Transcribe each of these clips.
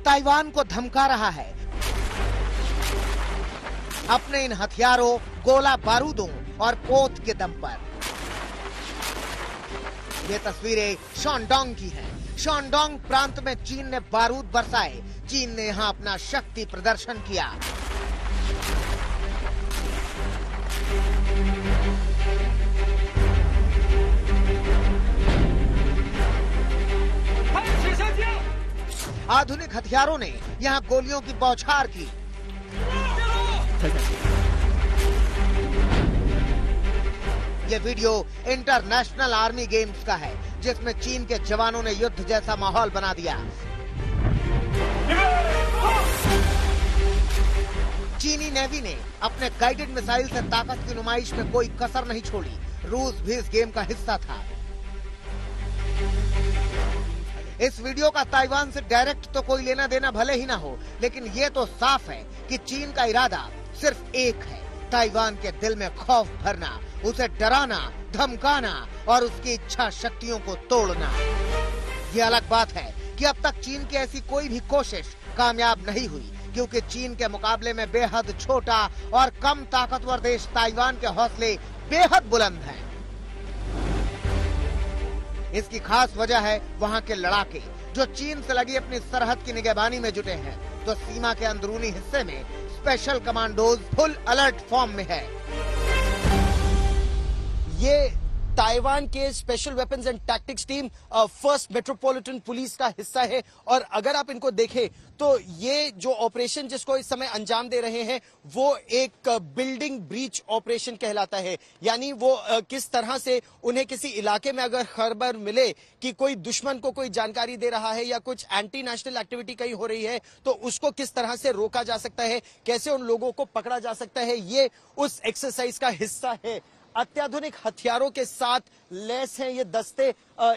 Taiwan को धमका रहा है अपने इन हथियारों, गोला बारूदों और पोत के दम पर। ये तस्वीरें शानडोंग की हैं। शानडोंग प्रांत में चीन ने बारूद बरसाए। चीन ने यहां अपना शक्ति प्रदर्शन किया। आधुनिक हथियारों ने यहां गोलियों की बौछार की। ये वीडियो इंटरनेशनल आर्मी गेम्स का है, जिसमें चीन के जवानों ने युद्ध जैसा माहौल बना दिया। चीनी नेवी ने अपने गाइडेड मिसाइल से ताकत की नुमाइश में कोई कसर नहीं छोड़ी। रूस भी इस गेम का हिस्सा था। इस वीडियो का ताइवान से डायरेक्ट तो कोई लेना देना भले ही ना हो, लेकिन ये तो साफ है कि चीन का इरादा सिर्फ एक है, ताइवान के दिल में खौफ भरना, उसे डराना, धमकाना और उसकी इच्छा शक्तियों को तोड़ना। ये अलग बात है कि अब तक चीन की ऐसी कोई भी कोशिश कामयाब नहीं हुई, क्योंकि चीन के मुकाबले में बेहद छोटा और कम ताकतवर देश ताइवान के हौसले बेहद बुलंद हैं। इसकी खास वजह है वहां के लड़ाके, जो चीन से लगी अपनी सरहद की निगहबानी में जुटे हैं, तो सीमा के अंदरूनी हिस्से में special commandos full alert form में है। ये ताइवान के special weapons and tactics team first metropolitan police का हिस्सा है। और अगर आप इनको देखें तो ये जो ऑपरेशन जिसको इस समय अंजाम दे रहे हैं वो एक बिल्डिंग ब्रीच ऑपरेशन कहलाता है। यानी वो किस तरह से उन्हें किसी इलाके में अगर खबर मिले कि कोई दुश्मन को कोई जानकारी दे रहा है या कुछ एंटी नेशनल एक्टिविटी कहीं हो रही है, तो उसको किस तरह से रोका जा सकता है, कैसे उन लोगों को पकड़ा जा सकता है, ये उस एक्सरसाइज का हिस्सा है। अत्याधुनिक हथियारों के साथ लैस हैं ये दस्ते।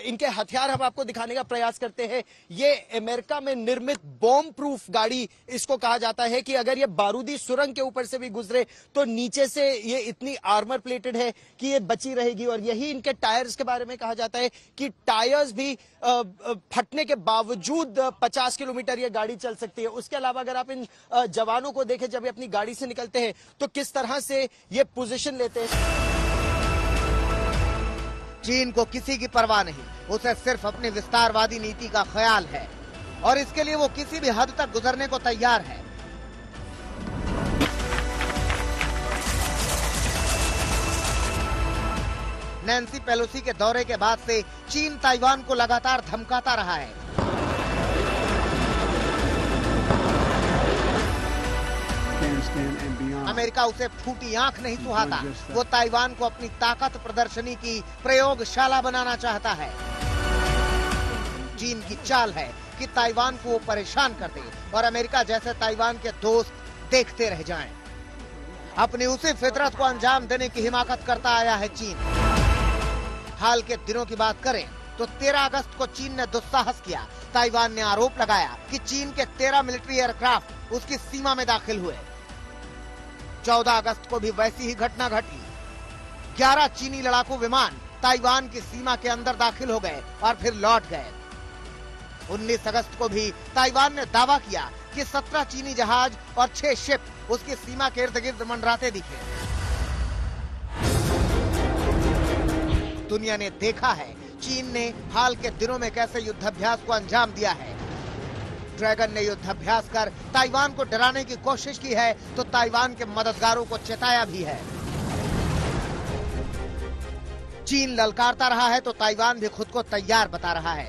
इनके हथियार हम आपको दिखाने का प्रयास करते हैं। ये अमेरिका में निर्मित बॉम्ब प्रूफ गाड़ी इसको कहा जाता है कि अगर ये बारूदी सुरंग के ऊपर से भी गुजरे तो नीचे से ये इतनी आर्मर प्लेटेड है कि ये बची रहेगी। और यही इनके टायर्स के बारे में कहा जाता है कि टायर्स भी फटने के बावजूद 50 किलोमीटर ये गाड़ी चल सकती है। उसके अलावा अगर आप इन जवानों को देखें जब ये अपनी गाड़ी से निकलते हैं तो किस तरह से ये पोजीशन लेते हैं। चीन को किसी की परवाह नहीं, उसे सिर्फ अपनी विस्तारवादी नीति का ख्याल है और इसके लिए वो किसी भी हद तक गुजरने को तैयार है। नैन्सी पेलोसी के दौरे के बाद से चीन ताइवान को लगातार धमकाता रहा है। अमेरिका उसे फूटी आंख नहीं सुहाता। वो ताइवान को अपनी ताकत प्रदर्शनी की प्रयोगशाला बनाना चाहता है। चीन की चाल है कि ताइवान को वो परेशान कर दे और अमेरिका जैसे ताइवान के दोस्त देखते रह जाएं। अपनी उसी फितरत को अंजाम देने की हिमाकत करता आया है चीन। हाल के दिनों की बात करें तो 13 अगस्त को चीन ने दुस्साहस किया। ताइवान ने आरोप लगाया कि चीन के 13 मिलिट्री एयरक्राफ्ट उसकी सीमा में दाखिल हुए। 14 अगस्त को भी वैसी ही घटना घटी। 11 चीनी लड़ाकू विमान ताइवान की सीमा के अंदर दाखिल हो गए और फिर लौट गए। 19 अगस्त को भी ताइवान ने दावा किया कि 17 चीनी जहाज और 6 शिप उसकी सीमा के इर्द गिर्द मंडराते दिखे। दुनिया ने देखा है चीन ने हाल के दिनों में कैसे युद्धाभ्यास को अंजाम दिया है। ड्रैगन ने युद्धाभ्यास कर ताइवान को डराने की कोशिश की है तो ताइवान के मददगारों को चेताया भी है। चीन ललकारता रहा है तो ताइवान भी खुद को तैयार बता रहा है।